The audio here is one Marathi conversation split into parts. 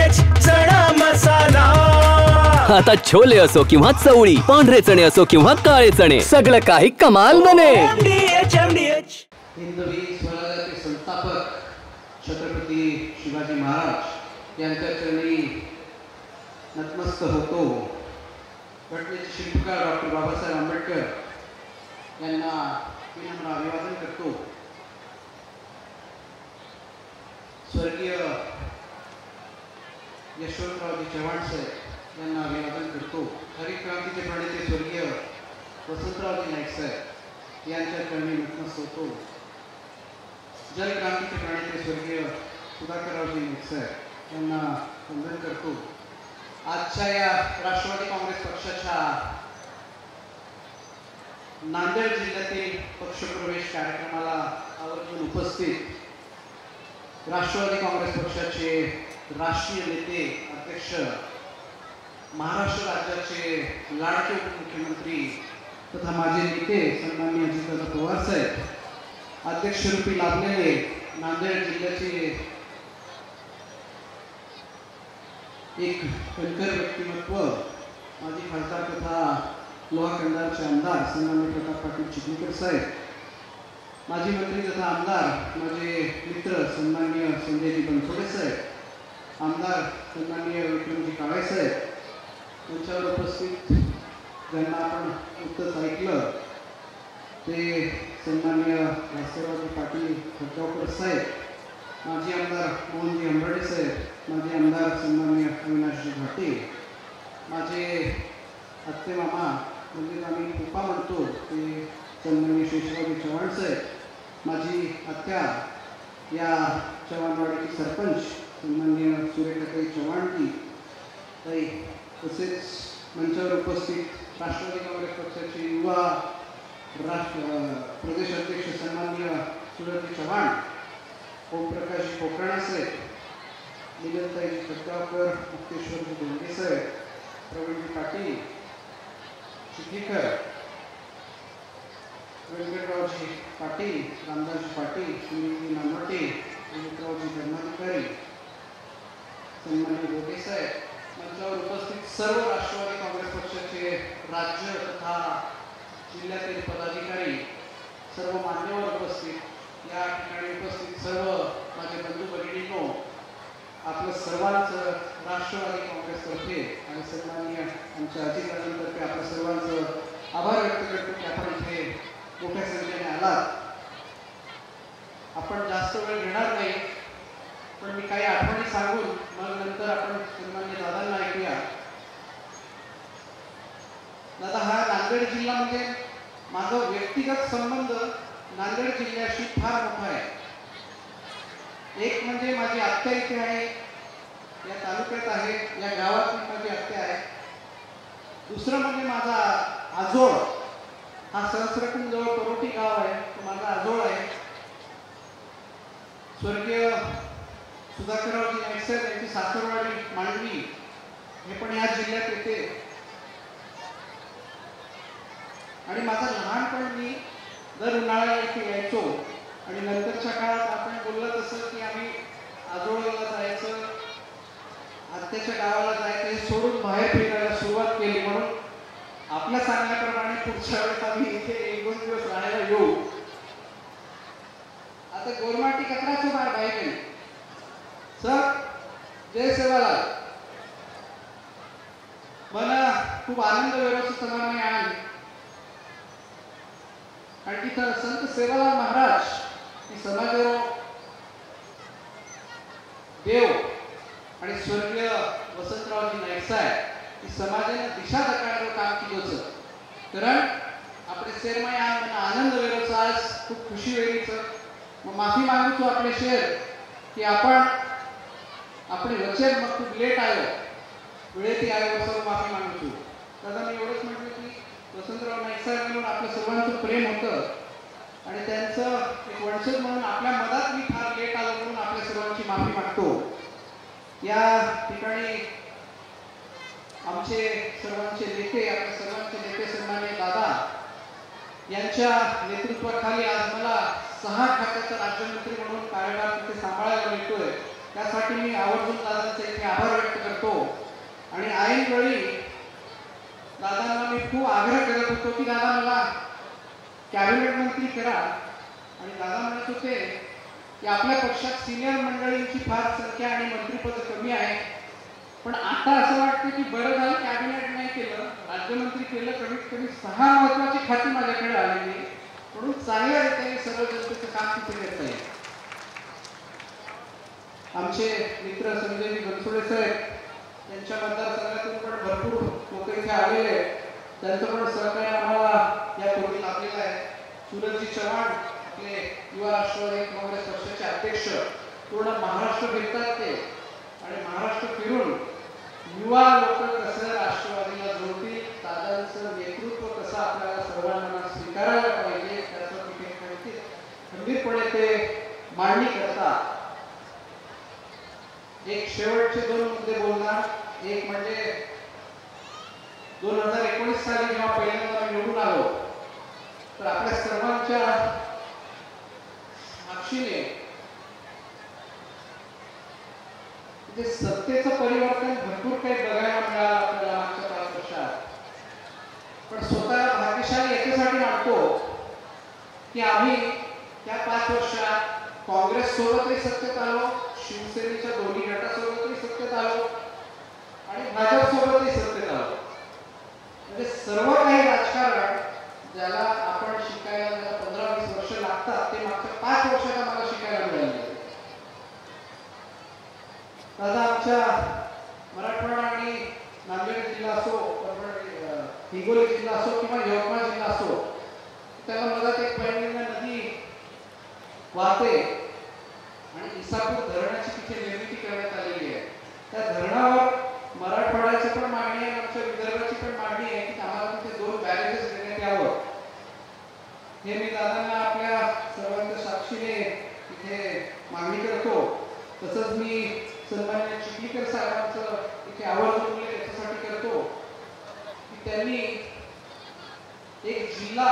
MDH चणा मसाला। आता छोले असो किंवा चवळी, पांढरे चणे असो किंवा काळे चणे, सगळं काही कमाल बने। MDH हिंदवी स्वराज्याचे संस्थापक छत्रपती शिवाजी महाराज यांच्या चरणी नतमस्तक होतो। घटनेचे शिल्पकार डॉक्टर बाबासाहेब आंबेडकर यांना विनम्र अभिवादन करतो। स्वर्गीय यशवंतरावजी चव्हाण साहेब यांना अभिवादन करतो। हरित क्रांतीचे प्रणेते स्वर्गीय वसंतरावजी नाईक साहेब यांच्या चरणी नतमस्तक होतो। जल क्रांतीचे प्रणेते स्वर्गीय सुधाकररावजी नाईक साहेब यांना वंदन करतो। आजच्या या राष्ट्रवादी काँग्रेस पक्षाच्या नांदेड जिल्ह्यातील पक्षप्रवेश कार्यक्रमाला आवर्जून उपस्थित राष्ट्रवादी काँग्रेस पक्षाचे राष्ट्रीय नेते अध्यक्ष, महाराष्ट्र राज्याचे लाडके उपमुख्यमंत्री तथा माजी नेते सन्माननीय अजितदादा पवार साहेब, अध्यक्षरूपी लाभलेले नांदेड जिल्ह्याचे एक कणखर व्यक्तिमत्व, माजी खासदार तथा लोहा कंधारचे आमदार सन्माननीय प्रताप पाटील चिखलीकर साहेब, माजी मंत्री तथा आमदार माझे मित्र सन्माननीय संजयजी बनसोडे साहेब, आमदार सन्माननीय विक्रमजी काळे साहेब, त्यांच्यावर उपस्थित ज्यांना आपण नुकतंच ऐकलं ते सन्माननीय वासुदेवरावजी पाटील खडगावकर साहेब, माजी आमदार मोहनजी अंबर्डे साहेब, माजी आमदार सन्माननीय अविनाशजी घाटे, माझे आत्ते मामा म्हणजे आम्ही पप्पा म्हणतो ते सन्माननीय शेषरावजी चव्हाण साहेब, माझी आत्या या चव्हाणवाडीची सरपंच सन्माननीय सुरेखाताई चव्हाणजी ताई, तसेच मंचावर उपस्थित राष्ट्रवादी काँग्रेस पक्षाचे युवा प्रदेश अध्यक्ष सन्माननीय सुरजी चव्हाण, ओमप्रकाश कोकराणे साहेब, निलमताईजी खडगावकर, मुक्तेश्वरजी दोंगे साहेब, प्रवीणजी पाटील चिखलीकर, व्यंकटरावजी पाटील, रामदासजी पाटील, सुनीलजी नानवटे, विनायकरावजी धर्माधिकारी, सन्माननीय गोटे साहेब, मंचावर उपस्थित सर्व राष्ट्रवादी काँग्रेस पक्षाचे राज्य तथा जिल्ह्यातील पदाधिकारी, सर्व मान्यवर उपस्थित, या ठिकाणी उपस्थित सर्व माझे बंधू भगिनींनो, आपलं सर्वांचं राष्ट्रवादी काँग्रेसतर्फे आणि सन्माननीय आमच्या अजितदादांतर्फे आपल्या सर्वांचं आभार व्यक्त करतो की आपण इथे मोठ्या संख्येने आलात। आपण जास्त वेळ घेणार नाही, पण मी काही आठवणी सांगून मग नंतर आपण सन्माननीय दादांना ऐकूया। दादा, हा नांदेड जिल्हा म्हणजे माझा व्यक्तिगत संबंध नांदेड जिल्ह्याशी फार मोठा आहे। एक म्हणजे माझी आत्या इथे आहे, या तालुक्यात आहे, या गावात माझी आत्या आहे। दुसरं म्हणजे माझा आजोळ, हा सहस्रकुंड जवळ परोटी गाव आहे, तो माझा आजोळ आहे। स्वर्गीय सुधाकररावजी नाईक साहेब यांची सासरवाडी मांडवी हे पण या जिल्ह्यात येते। आणि माझा लहानपण मी दर उन्हाळ्याला इथे यायचो आणि नंतरच्या काळात आपण बोललं तसं की आम्ही आजोळला जायचं, आत्याच्या गावाला जायचं, हे सोडून बाहेर फिरायला सुरुवात केली। म्हणून आपल्या सांगण्याप्रमाणे पुढच्या वेळेस आम्ही इथे 1-2 दिवस राहायला येऊ। आता गोरमाटी कचराचं बार बाहेर सर, जय सेवालाल, मला खूप आनंद व्यवस्थित समारंभ आहे आणि तिथं संत सेवालाल महाराज ही समाजसेवा देव आणि स्वर्गीय वसंतरावजी नाईक साहेब ही समाजाला दिशा दाखवण्याचं काम केलं होतं। कारण आपले शेरमाई आनंद वेळेचं आज खूप खुशी वेळीचं मग माफी मागतो आपले शेर की आपण आपले वचन मग खूप लेट आलो, वेळेत आलो, सर्व माफी मागतो। दादा, मी एवढंच म्हटलं की वसंतराव नाईक साहेब म्हणून आपलं सर्वांचं प्रेम होतं आणि त्यांचं एक वंशज म्हणून आपल्या मधात मी फार लेट आलो म्हणून आपल्या सर्वांची माफी मागतो। या ठिकाणी आमचे सर्वांचे नेते, आपल्या सर्वांचे नेते सन्माननीय दादा यांच्या नेतृत्वाखाली आज मला 6 खात्याचा राज्यमंत्री म्हणून कार्यभार तिथे सांभाळायला मिळतोय। त्यासाठी मी आवर्जून दादांचे इथे आभार व्यक्त करतो. आणि ऐन वेळी दादांना मी खूप आग्रह करत होतो की दादा मला कॅबिनेट मंत्री करा. आणि दादा म्हणत होते की आपल्या पक्षात सिनियर मंडळींची फार संख्या आणि मंत्रिपद कमी आहे, पण आता असं वाटतं की बरं झालं कॅबिनेट नाही केलं, राज्यमंत्री केलं. कमीत कमी 6 महत्वाची खाती माझ्याकडे आलेली, म्हणून चांगल्या रीतीने सर्व जनतेचं काम तिथे करता येईल. आमचे मित्र संजयजी बनसोडे साहेब यांच्या मतदारसंघातून पण भरपूर लोक इथे आलेले आहेत, त्यांचं पण सहकार्य आम्हाला या पूर्वी लाभलेलं आहे. सूरजजी चव्हाण आपले युवा राष्ट्रवादी काँग्रेस पक्षाचे अध्यक्ष पूर्ण महाराष्ट्र फिरतात ते, आणि महाराष्ट्र फिरून युवा लोक कसं राष्ट्रवादीला जोडतील, दादांचं नेतृत्व कसं आपल्याला सर्वांना स्वीकारायला पाहिजे त्याचं तिथे खंबीरपणे ते मांडणी करतात. एक शेवटचे 2 मुद्दे बोलणार. एक म्हणजे 2019 साली जेव्हा पहिल्यांदा निवडून आलो तर आपल्या सर्वांच्या साक्षीने ते सत्तेचं परिवर्तन भरपूर काही बघायला मिळालं आपल्याला मागच्या 5 वर्षात. पण स्वतःला भाग्यशाली याच्यासाठी मानतो की आम्ही त्या 5 वर्षात काँग्रेस सोबतही सत्तेत आलो, शिवसेनेच्या दोन्ही गटासोबतही सत्तेत आलो आणि भाजप सोबतही सत्तेत आलो. म्हणजे सर्व काही राजकारण ज्याला आपण शिकायला 15-20 वर्ष लागतात ते मागच्या 5 वर्षात आम्हाला शिकायला मिळाले. दादा आमच्या मराठवाडा आणि नांदेड जिल्हा असो, हिंगोली जिल्हा असो किंवा यवतमाळ जिल्हा असो, त्याला मधात एक पैलगंगा नदी वाहते आणि इसापूर धरणाची तिथे निर्मिती करण्यात आलेली आहे. त्या धरणावर मराठवाड्याची पण मागणी आहे, आमच्या विदर्भाची पण मागणी आहे की आम्हाला तिथे 2 बॅरेजेस देण्यात यावं. हे मी दादांना आपल्या सर्वांच्या साक्षीने तिथे मागणी करतो. तसंच मी सन्माननीय चिखलीकर साहेबांचं इथे आवर्जून उल्लेख याच्यासाठी करतो की त्यांनी एक जिल्हा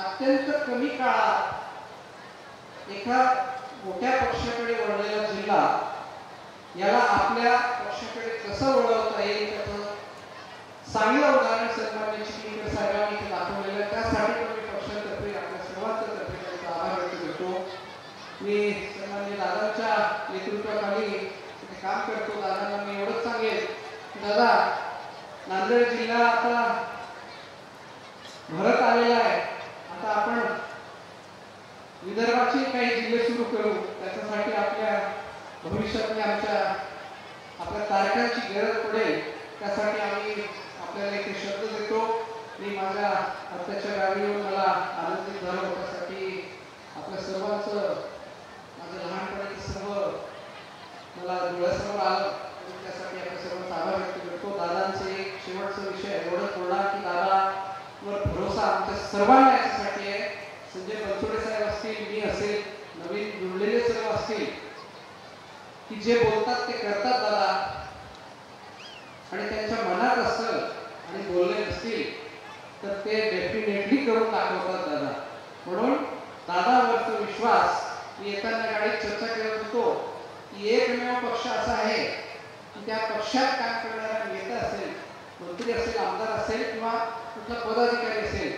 अत्यंत कमी काळात एका मोठ्या पक्षाकडे वळलेला जिल्हा याला आपल्या पक्षाकडे कसं वळवता येईल त्याचं चांगलं उदाहरण सन्माननीय चिखलीकर साहेबांनी इथे दाखवलेलं. त्यासाठी पण मी पक्षातर्फे आपल्या सर्वांच्या तर्फे त्यांचा आभार व्यक्त करतो. मी सन्माननीय दादांच्या नेतृत्वाखाली इथे काम करतो. दादांना मी एवढंच सांगेल की दादा, नांदेड जिल्हा आता भरत आलेला आहे. आता आपण विदर्भाचे काही जिल्हे सुरू करू. त्याच्यासाठी आपल्या भविष्यातल्या आपल्या तारखांची गरज पडेल. त्यासाठी आम्ही आपल्याला इथे शब्द देतो. मी माझ्या आत्याच्या गाडीवर मला आनंदित झालो त्यासाठी आपल्या सर्वांचं माझं लहानपणाचं सर्व मला डोळ्यासमोर आलं. त्यासाठी आपल्या सर्वांचा आभार व्यक्त करतो. दादांचे एक शेवटचा विषय एवढंच बोलणार की दादावर भरोसा आमच्या सर्वांना याच्यासाठी आहे. संजय बनसोडे साहेब असतील, मी असेल, नवीन जुळलेले सर्व असतील की जे बोलतात ते करतात दादा, आणि त्यांच्या मनात असेल आणि बोलले नसतील तर ते डेफिनेटली करून दाखवतात दादा. म्हणून दादावरचा विश्वास, मी येताना गाडीत चर्चा करत होतो की एकमेव पक्ष असा आहे की त्या पक्षात काम करणारा नेता असेल, मंत्री असेल, आमदार असेल किंवा कुठला पदाधिकारी असेल,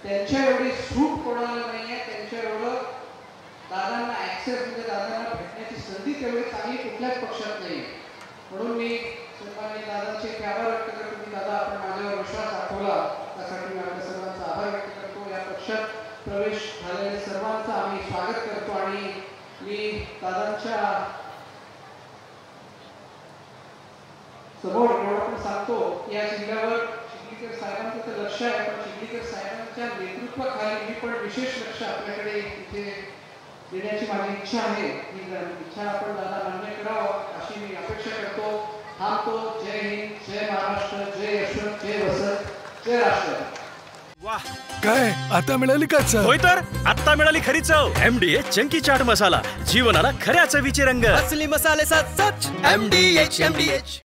त्यांच्या एवढी सूट कोणाला नाही आहे, त्यांच्या एवढं दादांना ऍक्सेस म्हणजे दादांना भेटण्याची संधी तेवढी चांगली कुठल्याच पक्षात नाही. म्हणून मी सन्माननीय दादांचे आभार व्यक्त करतो की दादा आपण माझ्यावर विश्वास दाखवला, त्यासाठी मी आपल्या सर्वांचा आभार व्यक्त करतो. या पक्षात प्रवेश झालेल्या सर्वांचं आम्ही स्वागत करतो. आणि मी दादांच्या समोर एवढं पण सांगतो की या जिल्ह्यावर चिखलीकर साहेबांचं तर लक्ष आहे, पण चिखलीकर साहेबांच्या नेतृत्वाखाली मी पण विशेष लक्ष आपल्याकडे इथे देण्याची माझी इच्छा आहे. ही इच्छा आपण दादा मान्य करावं अशी मी अपेक्षा करतो. हा तो. जय हिंद, जय महाराष्ट्र, जय यशवंत, जय वसंत, जय राष्ट्र. वाह, काय आता मिळाली का चव? होय तर आता मिळाली खरी चव. MDH चंकी चाट मसाला, जीवनाला खऱ्या चवीचे रंग. असली मसाले साथ सच MDH.